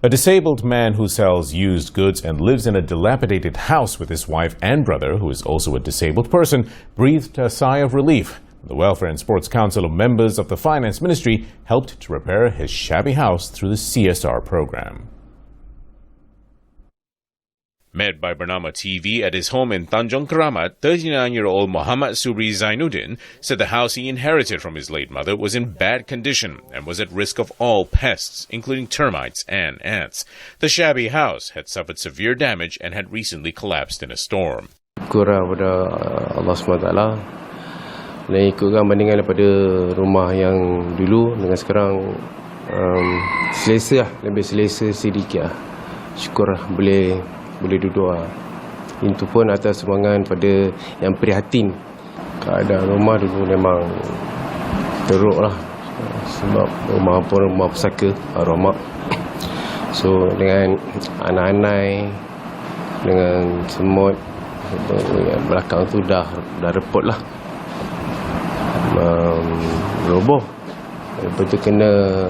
A disabled man who sells used goods and lives in a dilapidated house with his wife and brother, who is also a disabled person, breathed a sigh of relief. The Welfare and Sports Council of members of the Finance Ministry helped to repair his shabby house through the CSR program. Met by Bernama TV at his home in Tanjung Keramat, 39-year-old Muhammad Subri Zainuddin said the house he inherited from his late mother was in bad condition and was at risk of all pests, including termites and ants. The shabby house had suffered severe damage and had recently collapsed in a storm. Syukur kepada Allah SWT dan ikutkan bandingan daripada rumah yang dulu dengan sekarang selesa lah, lebih selesa sedikit lah. Syukur lah boleh duduk lah. Itu pun atas sumbangan pada yang prihatin. Keadaan rumah dulu memang teruk lah, sebab rumah pun rumah pusaka arwah mak. So dengan anak-anak dengan semut belakang tu dah repot lah, roboh. Lepas tu kena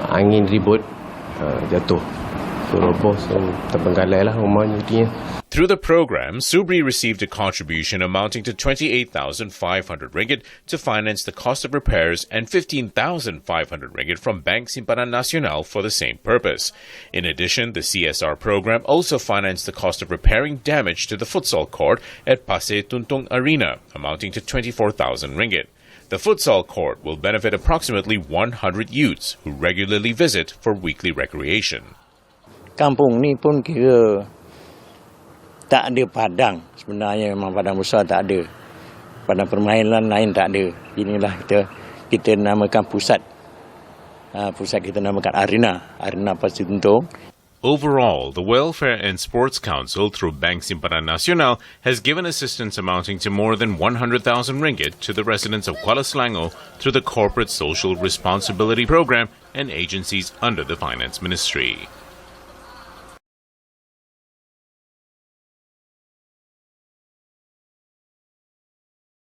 angin ribut, jatuh. Through the program, Subri received a contribution amounting to 28,500 ringgit to finance the cost of repairs and 15,500 ringgit from Bank Simpanan Nasional for the same purpose. In addition, the CSR program also financed the cost of repairing damage to the futsal court at Pasir Tuntung Arena, amounting to 24,000 ringgit. The futsal court will benefit approximately 100 youths who regularly visit for weekly recreation. Kampung ni pun kira tak ada padang. Sebenarnya memang padang besar tak ada. Padang permainan lain tak ada. Inilah kita namakan pusat. Pusat kita namakan Arena Pasir Tuntung. Overall, the Welfare and Sports Council through Bank Simpanan Nasional has given assistance amounting to more than 100,000 ringgit to the residents of Kuala Selangor through the Corporate Social Responsibility Program and agencies under the Finance Ministry.